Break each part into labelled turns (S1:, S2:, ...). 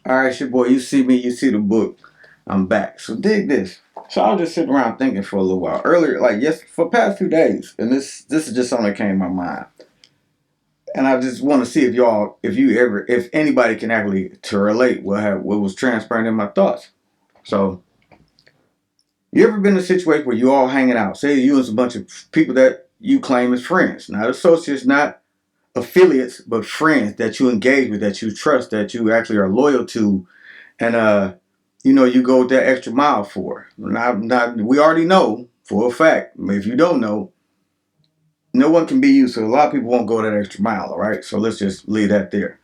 S1: All right, your boy, you see me, you see the book. I'm back. So dig this. So I was just sitting around thinking for a little while earlier, like yes, for the past 2 days, and this is just something that came to my mind, and I just want to see if y'all, if anybody can actually to relate what was transpiring in my thoughts. So you ever been in a situation where you all hanging out? Say you and a bunch of people that you claim as friends, not associates, not affiliates, but friends that you engage with, that you trust, that you actually are loyal to, and you go that extra mile for. Not we already know for a fact. If you don't know, no one can be you. So a lot of people won't go that extra mile. All right. So let's just leave that there.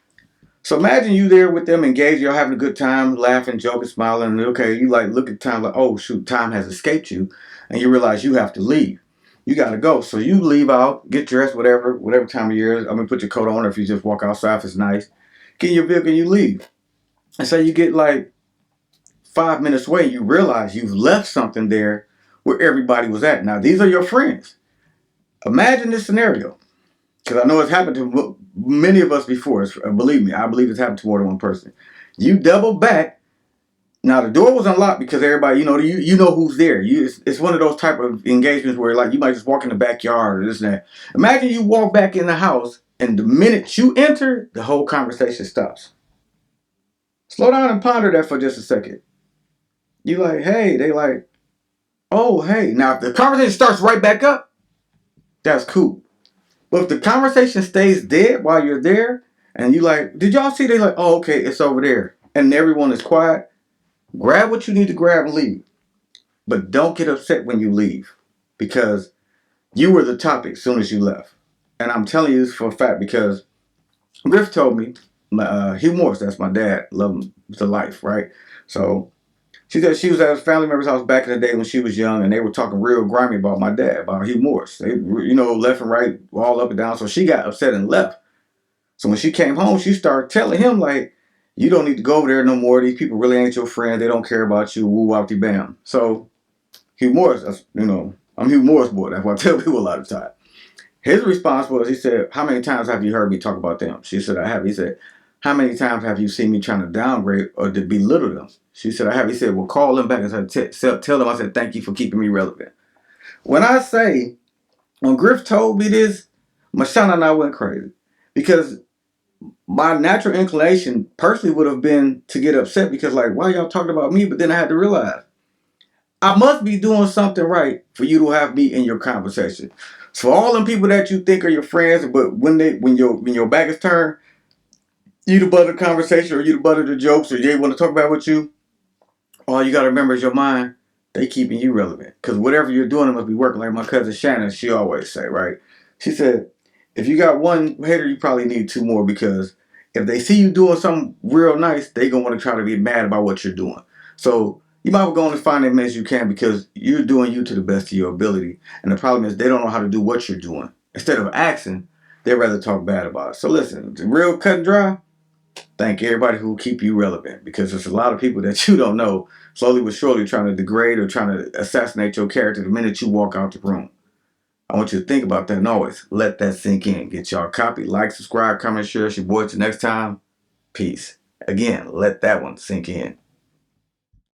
S1: So imagine you there with them, engaged, you're having a good time, laughing, joking, smiling, and okay, you like look at time like, oh shoot, time has escaped you, and you realize you have to leave. You gotta go. So you leave out, get dressed, whatever time of year. I mean, put your coat on, or if you just walk outside, if it's nice. Get in your vehicle, and you leave. And so you get like 5 minutes away, you realize you've left something there where everybody was at. Now these are your friends. Imagine this scenario, because I know it's happened to many of us before. Believe me, I believe it's happened to more than one person. You double back. Now the door was unlocked because everybody, you know who's there. It's one of those type of engagements where like you might just walk in the backyard or this and that. Imagine you walk back in the house and the minute you enter, the whole conversation stops. Slow down and ponder that for just a second. You like, hey, they like, oh, hey. Now if the conversation starts right back up, that's cool. But if the conversation stays dead while you're there, and you like, did y'all see? They like, oh, okay, it's over there, and everyone is quiet. Grab what you need to grab and leave, but don't get upset when you leave, because you were the topic as soon as you left. And I'm telling you this for a fact because Griff told me, Hugh Morris, that's my dad, love him to life, right? So she said she was at a family member's house back in the day when she was young, and they were talking real grimy about my dad, about Hugh Morris. They, left and right, all up and down. So she got upset and left. So when she came home, she started telling him like, "You don't need to go over there no more. These people really ain't your friend. They don't care about you." Woo wop bam. So Hugh Morris, I'm Hugh Morris boy. That's what I tell people a lot of the time. His response was, he said, "How many times have you heard me talk about them?" She said, "I have." He said, "How many times have you seen me trying to downgrade or to belittle them?" She said, "I have." He said, "Well, call them back and tell them I said thank you for keeping me relevant." When I say, when Griff told me this, Mashana and I went crazy because my natural inclination personally would have been to get upset because like, why y'all talking about me? But then I had to realize I must be doing something right for you to have me in your conversation. So all them people that you think are your friends, but when your back is turned, you the butt of the conversation or you the butt of the jokes or they want to talk about with you, all you gotta remember is your mind, they keeping you relevant. Cause whatever you're doing, it must be working. Like my cousin Shannon, she always say, right? She said, if you got one hater, you probably need two more because if they see you doing something real nice, they gonna want to try to be mad about what you're doing. So you might go on and find them as you can because you're doing you to the best of your ability. And the problem is they don't know how to do what you're doing. Instead of asking, they'd rather talk bad about it. So listen, the real cut and dry, thank everybody who keep you relevant because there's a lot of people that you don't know slowly but surely trying to degrade or trying to assassinate your character the minute you walk out the room. I want you to think about that and always let that sink in. Get y'all a copy, like, subscribe, comment, share. It's your boy. Till next time, peace. Again, let that one sink in.